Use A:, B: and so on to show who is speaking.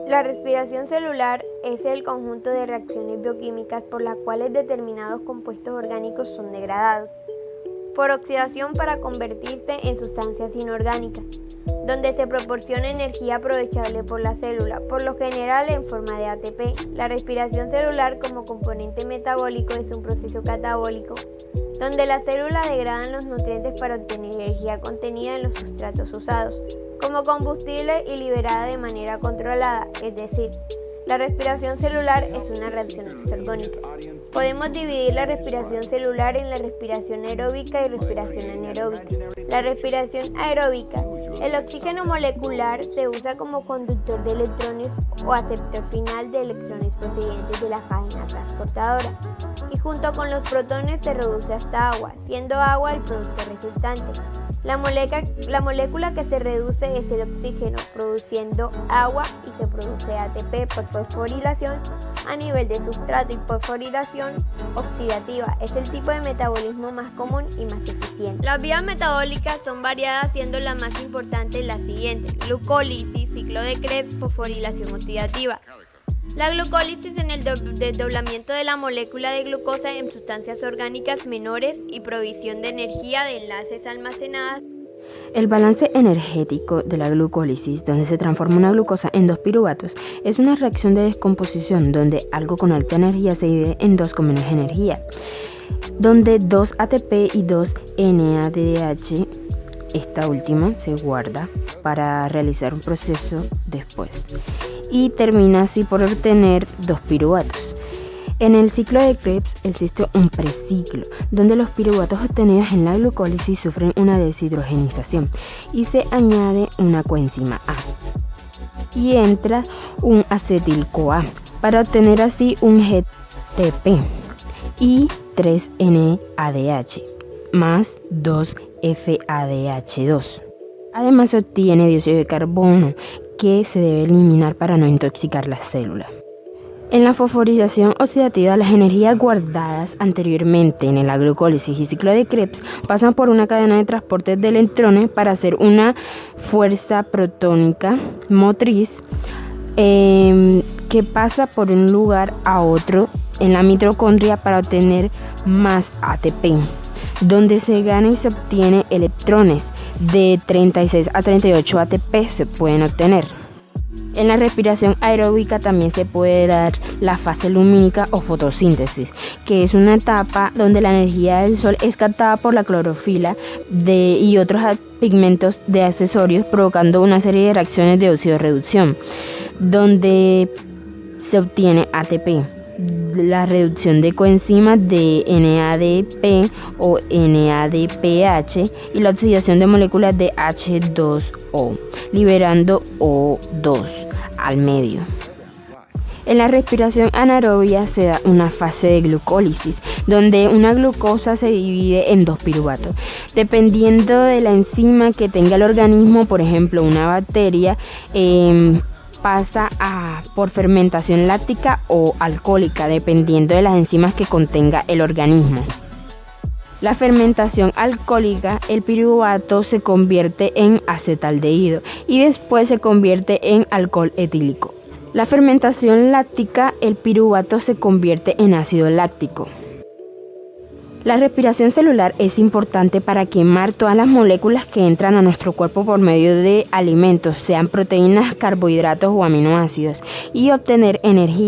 A: La respiración celular es el conjunto de reacciones bioquímicas por las cuales determinados compuestos orgánicos son degradados por oxidación para convertirse en sustancias inorgánicas, donde se proporciona energía aprovechable por la célula, por lo general en forma de ATP. La respiración celular como componente metabólico es un proceso catabólico, donde las células degradan los nutrientes para obtener energía contenida en los sustratos usados como combustible y liberada de manera controlada, es decir, la respiración celular es una reacción exergónica. Podemos dividir la respiración celular en la respiración aeróbica y respiración anaeróbica. La respiración aeróbica, el oxígeno molecular se usa como conductor de electrones o aceptor final de electrones procedentes de la cadena transportadora y junto con los protones se reduce hasta agua, siendo agua el producto resultante. La molécula que se reduce es el oxígeno, produciendo agua y se produce ATP por fosforilación a nivel de sustrato y fosforilación oxidativa. Es el tipo de metabolismo más común y más eficiente. Las vías metabólicas son variadas, siendo la más importante la siguiente: glucólisis, ciclo de Krebs, fosforilación oxidativa. La glucólisis en el desdoblamiento de la molécula de glucosa en sustancias orgánicas menores y provisión de energía de enlaces almacenadas.
B: El balance energético de la glucólisis, donde se transforma una glucosa en 2 piruvatos, es una reacción de descomposición donde algo con alta energía se divide en 2 con menos energía, donde 2 ATP y 2 NADH, esta última se guarda para realizar un proceso después y termina así por obtener 2 piruvatos. En el ciclo de Krebs existe un preciclo, donde los piruvatos obtenidos en la glucólisis sufren una deshidrogenización y se añade una coenzima A y entra un acetil-CoA para obtener así un GTP y 3 NADH más 2 FADH2. Además se obtiene dióxido de carbono que se debe eliminar para no intoxicar las células. En la fosforilación oxidativa, las energías guardadas anteriormente en la glucólisis y ciclo de Krebs pasan por una cadena de transporte de electrones para hacer una fuerza protónica motriz que pasa por un lugar a otro en la mitocondria para obtener más ATP, donde se gana y se obtiene electrones. De 36 a 38 ATP se pueden obtener. En la respiración aeróbica también se puede dar la fase lumínica o fotosíntesis, que es una etapa donde la energía del sol es captada por la clorofila y otros pigmentos de accesorios, provocando una serie de reacciones de oxidorreducción, donde se obtiene ATP. La reducción de coenzimas de NADP o NADPH y la oxidación de moléculas de H2O, liberando O2 al medio. En la respiración anaerobia se da una fase de glucólisis, donde una glucosa se divide en 2 piruvatos. Dependiendo de la enzima que tenga el organismo, por ejemplo una bacteria, pasa por fermentación láctica o alcohólica, dependiendo de las enzimas que contenga el organismo. La fermentación alcohólica, el piruvato se convierte en acetaldehído y después se convierte en alcohol etílico. La fermentación láctica, el piruvato se convierte en ácido láctico. La respiración celular es importante para quemar todas las moléculas que entran a nuestro cuerpo por medio de alimentos, sean proteínas, carbohidratos o aminoácidos, y obtener energía.